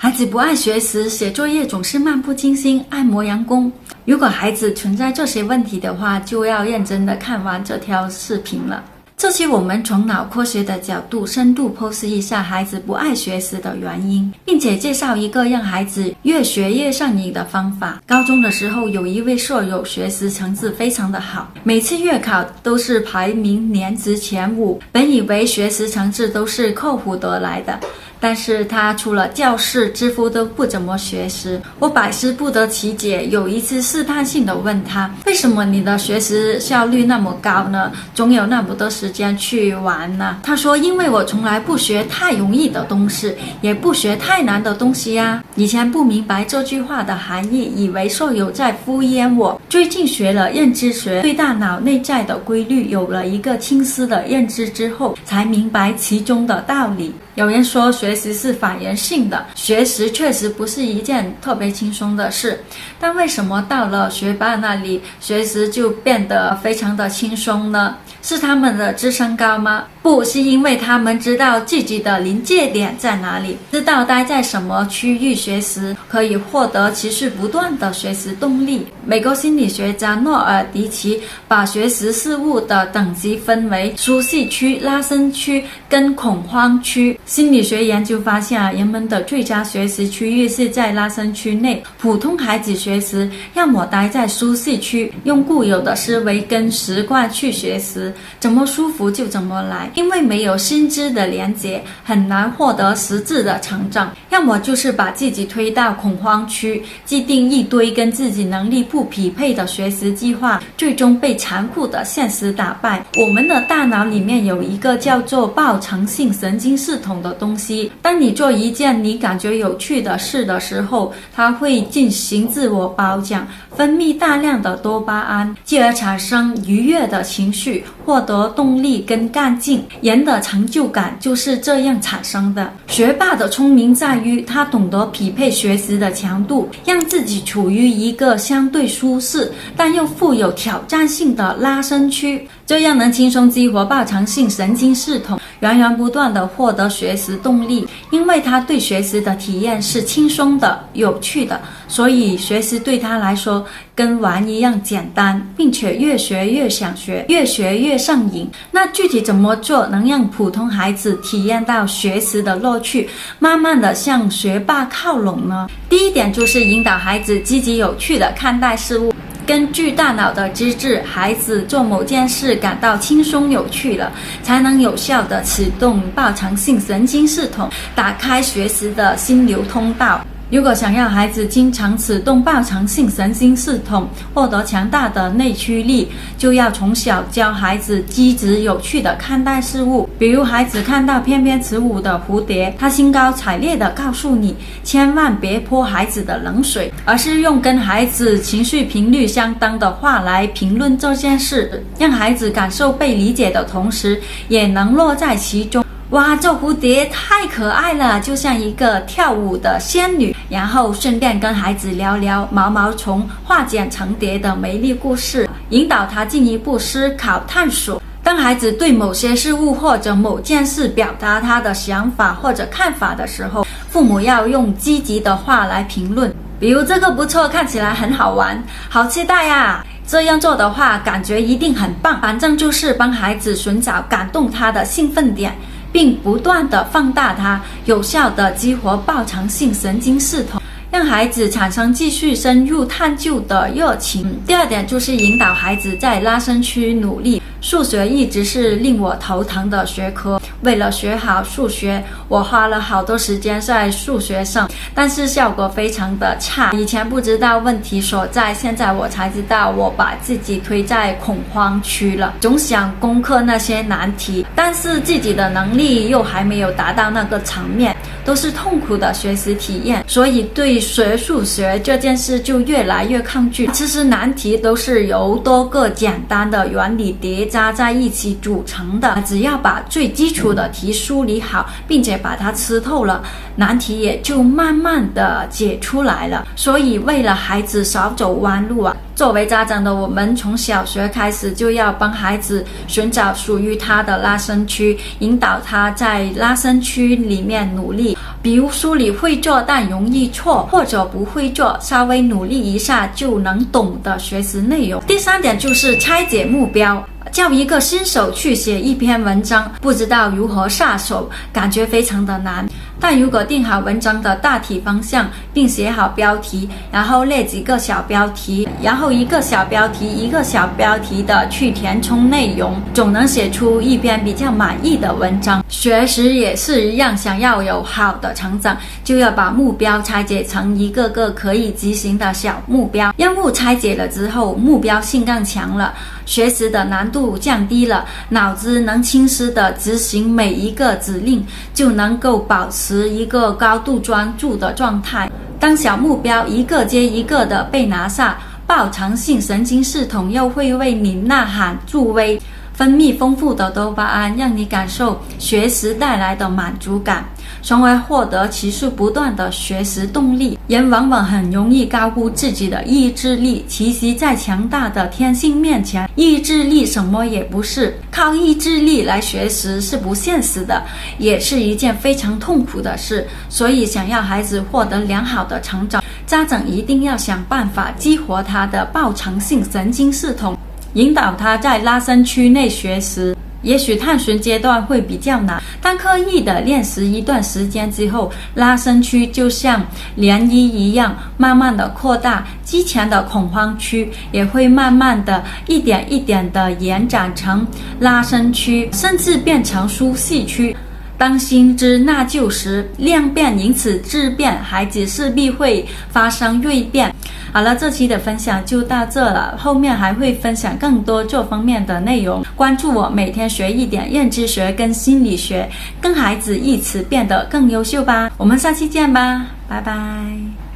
孩子不爱学时，写作业总是漫不经心，爱磨洋工。如果孩子存在这些问题的话，就要认真的看完这条视频了。这期我们从脑科学的角度深度剖析一下孩子不爱学时的原因，并且介绍一个让孩子越学越上瘾的方法。高中的时候，有一位舍友学习成绩非常的好，每次月考都是排名年级前5。本以为学习成绩都是刻苦得来的，但是他除了教室几乎都不怎么学习。我百思不得其解，有一次试探性的问他，为什么你的学习效率那么高呢？总有那么多时间去玩呢？他说，因为我从来不学太容易的东西，也不学太难的东西呀。以前不明白这句话的含义，以为舍友在敷衍我。最近学了认知学，对大脑内在的规律有了一个清晰的认知之后，才明白其中的道理。有人说学习是反人性的，学习确实不是一件特别轻松的事，但为什么到了学霸那里，学习就变得非常的轻松呢？是他们的智商高吗？不是，因为他们知道自己的临界点在哪里，知道待在什么区域学习，可以获得持续不断的学习动力。美国心理学家诺尔迪奇把学习事物的等级分为舒适区、拉伸区跟恐慌区。心理学研究发现，人们的最佳学习区域是在拉伸区内。普通孩子学习要么待在舒适区，用固有的思维跟习惯去学习，怎么舒服就怎么来，因为没有心智的连结，很难获得实质的成长。要么就是把自己推到恐慌区，制定一堆跟自己能力不匹配的学习计划，最终被残酷的现实打败。我们的大脑里面有一个叫做报偿性神经系统的东西，当你做一件你感觉有趣的事的时候，它会进行自我褒奖，分泌大量的多巴胺，继而产生愉悦的情绪，获得动力跟干劲。人的成就感就是这样产生的。学霸的聪明在于他懂得匹配学习的强度，让自己处于一个相对舒适但又富有挑战性的拉伸区，这样能轻松激活报偿性神经系统，源源不断地获得学习动力。因为他对学习的体验是轻松的、有趣的，所以学习对他来说跟玩一样简单，并且越学越想学，越学越上瘾。那具体怎么做能让普通孩子体验到学习的乐趣，慢慢的向学霸靠拢呢？第一点就是引导孩子积极有趣的看待事物。根据大脑的机制，孩子做某件事感到轻松有趣了，才能有效地启动报偿性神经系统，打开学习的心流通道。如果想让孩子经常启动报偿性神经系统，获得强大的内驱力，就要从小教孩子积极有趣的看待事物。比如孩子看到翩翩起舞的蝴蝶，他兴高采烈地告诉你，千万别泼孩子的冷水，而是用跟孩子情绪频率相当的话来评论这件事，让孩子感受被理解的同时，也能乐在其中。哇，这蝴蝶太可爱了，就像一个跳舞的仙女。然后顺便跟孩子聊聊毛毛虫化茧成蝶的美丽故事，引导他进一步思考探索。当孩子对某些事物或者某件事表达他的想法或者看法的时候，父母要用积极的话来评论，比如这个不错，看起来很好玩，好期待呀。这样做的话，感觉一定很棒。反正就是帮孩子寻找感动他的兴奋点，并不断地放大它，有效地激活报偿性神经系统，让孩子产生继续深入探究的热情。第二点就是引导孩子在拉伸区努力。数学一直是令我头疼的学科，为了学好数学，我花了好多时间在数学上，但是效果非常的差。以前不知道问题所在，现在我才知道我把自己推在恐慌区了，总想攻克那些难题，但是自己的能力又还没有达到那个层面，都是痛苦的学习体验，所以对学数学这件事就越来越抗拒。其实难题都是由多个简单的原理叠加在一起组成的，只要把最基础的题梳理好，并且把它吃透了，难题也就慢慢的解出来了。所以为了孩子少走弯路啊，作为家长的我们，从小学开始就要帮孩子寻找属于他的拉伸区，引导他在拉伸区里面努力。比如书里会做但容易错，或者不会做，稍微努力一下就能懂的学习内容。第3点就是拆解目标。叫一个新手去写一篇文章，不知道如何下手，感觉非常的难。但如果定好文章的大体方向，并写好标题，然后列几个小标题，然后一个小标题一个小标题的去填充内容，总能写出一篇比较满意的文章。学习也是一样，想要有好的成长，就要把目标拆解成一个个可以执行的小目标。任务拆解了之后，目标性更强了，学习的难度降低了，脑子能清晰地执行每一个指令，就能够保持一个高度专注的状态。当小目标一个接一个的被拿下，报偿性神经系统又会为你呐喊助威，分泌丰富的多巴胺，让你感受学习带来的满足感，从而获得持续不断的学习动力。人往往很容易高估自己的意志力，其实在强大的天性面前，意志力什么也不是。靠意志力来学习是不现实的，也是一件非常痛苦的事。所以想要孩子获得良好的成长，家长一定要想办法激活他的报偿性神经系统，引导他在拉伸区内学习。也许探寻阶段会比较难，但刻意的练习一段时间之后，拉伸区就像涟漪一样慢慢的扩大，之前的恐慌区也会慢慢的一点一点的延展成拉伸区，甚至变成舒适区。当心知那旧时，量变因此质变，孩子势必会发生锐变。好了，这期的分享就到这了，后面还会分享更多这方面的内容。关注我，每天学一点认知学跟心理学，跟孩子一起变得更优秀吧。我们下期见吧，拜拜。